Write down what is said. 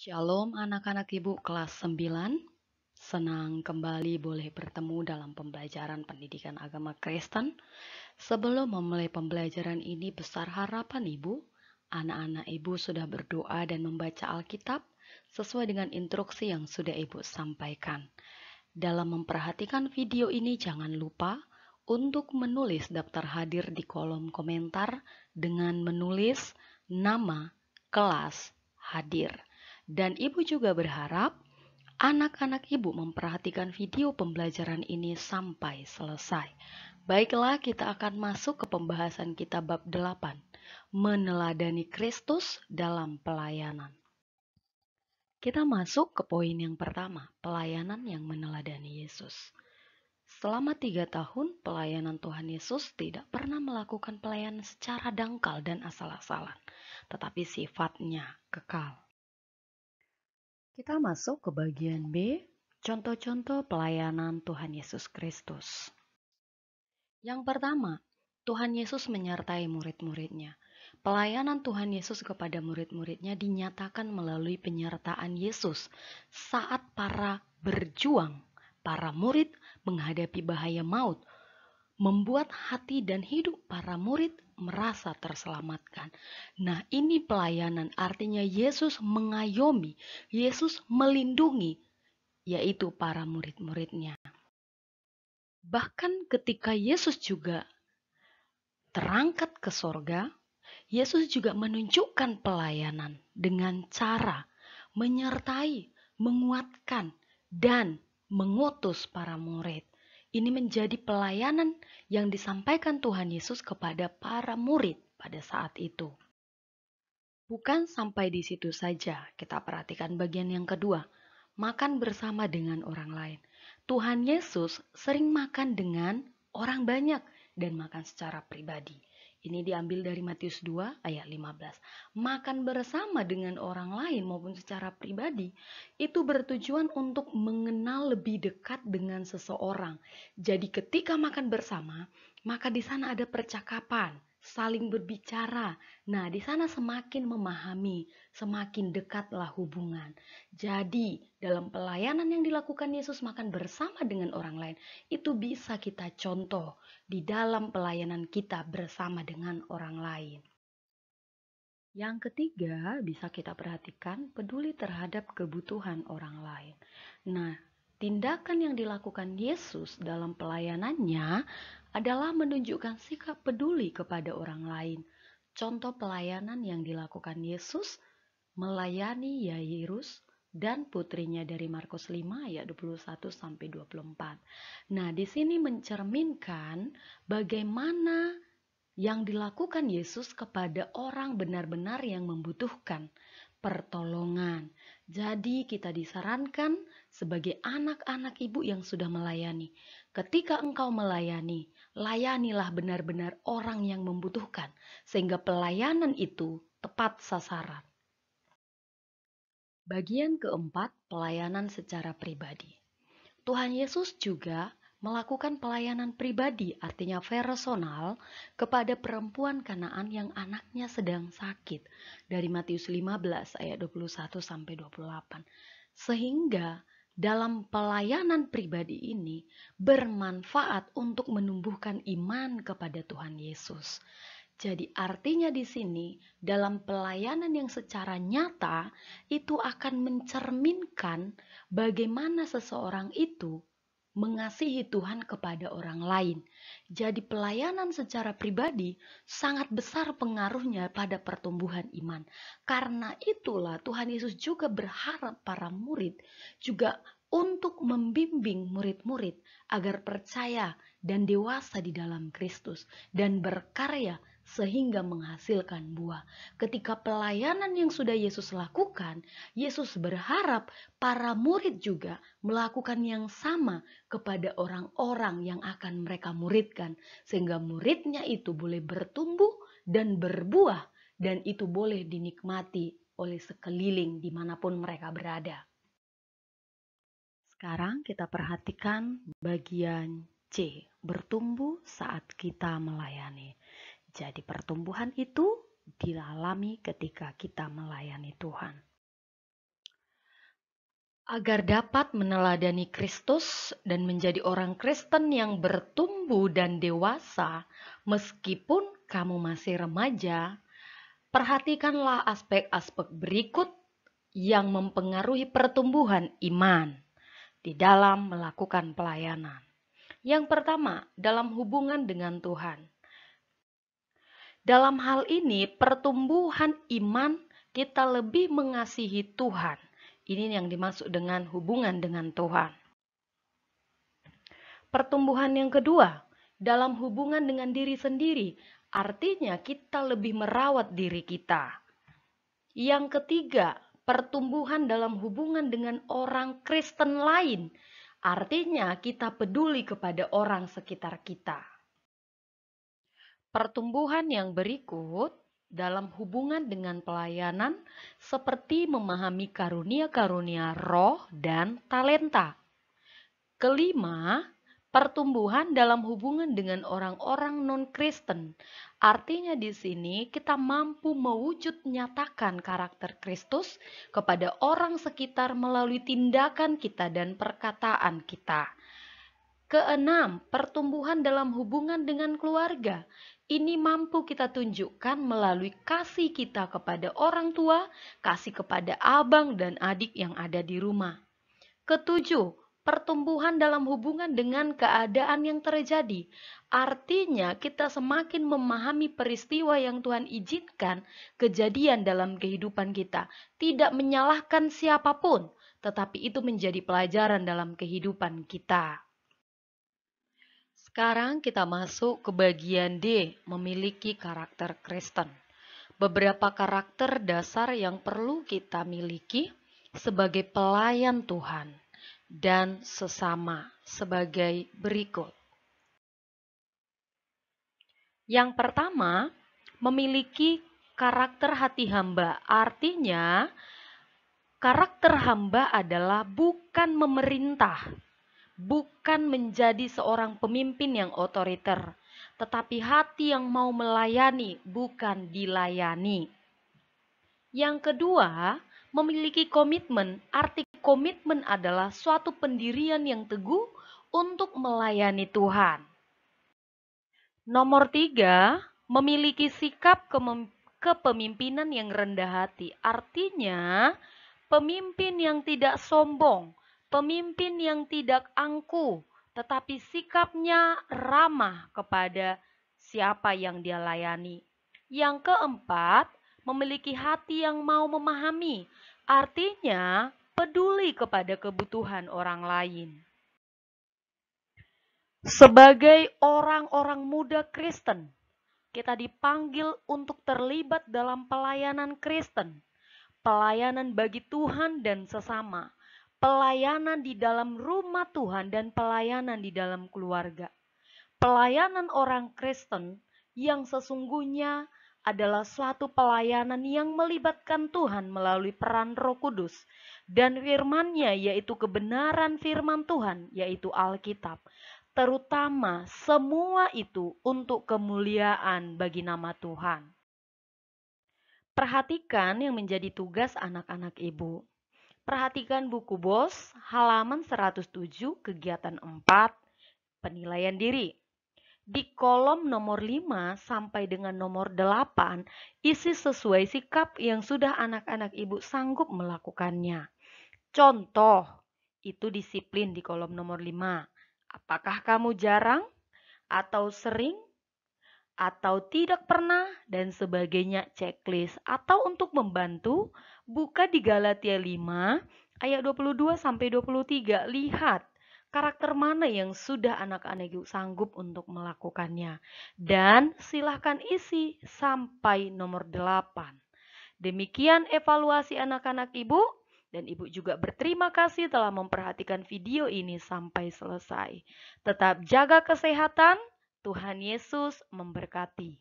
Shalom anak-anak ibu kelas 9. Senang kembali boleh bertemu dalam pembelajaran pendidikan agama Kristen. Sebelum memulai pembelajaran ini, besar harapan ibu, anak-anak ibu sudah berdoa dan membaca Alkitab sesuai dengan instruksi yang sudah ibu sampaikan. Dalam memperhatikan video ini, jangan lupa untuk menulis daftar hadir di kolom komentar dengan menulis nama kelas hadir. Dan ibu juga berharap anak-anak ibu memperhatikan video pembelajaran ini sampai selesai. Baiklah, kita akan masuk ke pembahasan kita bab 8, meneladani Kristus dalam pelayanan. Kita masuk ke poin yang pertama, pelayanan yang meneladani Yesus. Selama 3 tahun pelayanan Tuhan Yesus tidak pernah melakukan pelayanan secara dangkal dan asal-asalan, tetapi sifatnya kekal. Kita masuk ke bagian B, contoh-contoh pelayanan Tuhan Yesus Kristus. Yang pertama, Tuhan Yesus menyertai murid-muridnya. Pelayanan Tuhan Yesus kepada murid-muridnya dinyatakan melalui penyertaan Yesus saat para murid menghadapi bahaya maut, membuat hati dan hidup para murid merasa terselamatkan. Nah, ini pelayanan, artinya Yesus mengayomi, Yesus melindungi, yaitu para murid-muridnya. Bahkan ketika Yesus juga terangkat ke sorga, Yesus juga menunjukkan pelayanan dengan cara menyertai, menguatkan, dan mengutus para murid. Ini menjadi pelayanan yang disampaikan Tuhan Yesus kepada para murid pada saat itu. Bukan sampai di situ saja, kita perhatikan bagian yang kedua, makan bersama dengan orang lain. Tuhan Yesus sering makan dengan orang banyak dan makan secara pribadi. Ini diambil dari Matius 2 ayat 15. Makan bersama dengan orang lain maupun secara pribadi itu bertujuan untuk mengenal lebih dekat dengan seseorang. Jadi ketika makan bersama, maka di sana ada percakapan, saling berbicara. Nah, di sana semakin memahami, semakin dekatlah hubungan. Jadi, dalam pelayanan yang dilakukan Yesus makan bersama dengan orang lain, itu bisa kita contoh di dalam pelayanan kita bersama dengan orang lain. Yang ketiga, bisa kita perhatikan peduli terhadap kebutuhan orang lain. Nah, tindakan yang dilakukan Yesus dalam pelayanannya adalah menunjukkan sikap peduli kepada orang lain. Contoh pelayanan yang dilakukan Yesus melayani Yairus dan putrinya dari Markus 5 ayat 21 sampai 24. Nah, di sini mencerminkan bagaimana yang dilakukan Yesus kepada orang benar-benar yang membutuhkan pertolongan. Jadi kita disarankan sebagai anak-anak ibu yang sudah melayani. Ketika engkau melayani, layanilah benar-benar orang yang membutuhkan. Sehingga pelayanan itu tepat sasaran. Bagian keempat, pelayanan secara pribadi. Tuhan Yesus juga melakukan pelayanan pribadi, artinya personal, kepada perempuan Kanaan yang anaknya sedang sakit. Dari Matius 15 ayat 21 sampai 28. Sehingga dalam pelayanan pribadi ini bermanfaat untuk menumbuhkan iman kepada Tuhan Yesus. Jadi artinya di sini dalam pelayanan yang secara nyata itu akan mencerminkan bagaimana seseorang itu mengasihi Tuhan kepada orang lain. Jadi pelayanan secara pribadi sangat besar pengaruhnya pada pertumbuhan iman. Karena itulah Tuhan Yesus juga berharap para murid juga untuk membimbing murid-murid agar percaya dan dewasa di dalam Kristus dan berkarya sehingga menghasilkan buah. Ketika pelayanan yang sudah Yesus lakukan, Yesus berharap para murid juga melakukan yang sama kepada orang-orang yang akan mereka muridkan. Sehingga muridnya itu boleh bertumbuh dan berbuah dan itu boleh dinikmati oleh sekeliling dimanapun mereka berada. Sekarang kita perhatikan bagian C, bertumbuh saat kita melayani. Jadi pertumbuhan itu dialami ketika kita melayani Tuhan. Agar dapat meneladani Kristus dan menjadi orang Kristen yang bertumbuh dan dewasa, meskipun kamu masih remaja, perhatikanlah aspek-aspek berikut yang mempengaruhi pertumbuhan iman di dalam melakukan pelayanan. Yang pertama, dalam hubungan dengan Tuhan. Dalam hal ini, pertumbuhan iman kita lebih mengasihi Tuhan. Ini yang dimaksud dengan hubungan dengan Tuhan. Pertumbuhan yang kedua, dalam hubungan dengan diri sendiri, artinya kita lebih merawat diri kita. Yang ketiga, pertumbuhan dalam hubungan dengan orang Kristen lain, artinya kita peduli kepada orang sekitar kita. Pertumbuhan yang berikut dalam hubungan dengan pelayanan seperti memahami karunia-karunia roh dan talenta. Kelima, pertumbuhan dalam hubungan dengan orang-orang non-Kristen. Artinya di sini kita mampu mewujud nyatakan karakter Kristus kepada orang sekitar melalui tindakan kita dan perkataan kita. Keenam, pertumbuhan dalam hubungan dengan keluarga. Ini mampu kita tunjukkan melalui kasih kita kepada orang tua, kasih kepada abang dan adik yang ada di rumah. Ketujuh, pertumbuhan dalam hubungan dengan keadaan yang terjadi. Artinya kita semakin memahami peristiwa yang Tuhan izinkan kejadian dalam kehidupan kita. Tidak menyalahkan siapapun, tetapi itu menjadi pelajaran dalam kehidupan kita. Sekarang kita masuk ke bagian D, memiliki karakter Kristen. Beberapa karakter dasar yang perlu kita miliki sebagai pelayan Tuhan dan sesama sebagai berikut. Yang pertama, memiliki karakter hati hamba. Artinya, karakter hamba adalah bukan memerintah, bukan menjadi seorang pemimpin yang otoriter, tetapi hati yang mau melayani, bukan dilayani. Yang kedua, memiliki komitmen. Arti komitmen adalah suatu pendirian yang teguh untuk melayani Tuhan. Nomor 3, memiliki sikap kepemimpinan yang rendah hati. Artinya, pemimpin yang tidak sombong, pemimpin yang tidak angkuh, tetapi sikapnya ramah kepada siapa yang dia layani. Yang keempat, memiliki hati yang mau memahami, artinya peduli kepada kebutuhan orang lain. Sebagai orang-orang muda Kristen, kita dipanggil untuk terlibat dalam pelayanan Kristen, pelayanan bagi Tuhan dan sesama, pelayanan di dalam rumah Tuhan dan pelayanan di dalam keluarga. Pelayanan orang Kristen yang sesungguhnya adalah suatu pelayanan yang melibatkan Tuhan melalui peran Roh Kudus dan firman-Nya, yaitu kebenaran firman Tuhan, yaitu Alkitab. Terutama semua itu untuk kemuliaan bagi nama Tuhan. Perhatikan yang menjadi tugas anak-anak ibu. Perhatikan buku BOS halaman 107 kegiatan 4 penilaian diri. Di kolom nomor 5 sampai dengan nomor 8 isi sesuai sikap yang sudah anak-anak ibu sanggup melakukannya. Contoh, itu disiplin di kolom nomor 5. Apakah kamu jarang atau sering atau tidak pernah dan sebagainya checklist. Atau untuk membantu, buka di Galatia 5 ayat 22 sampai 23. Lihat karakter mana yang sudah anak-anak ibu sanggup untuk melakukannya. Dan silahkan isi sampai nomor 8. Demikian evaluasi anak-anak ibu. Dan ibu juga berterima kasih telah memperhatikan video ini sampai selesai. Tetap jaga kesehatan. Tuhan Yesus memberkati.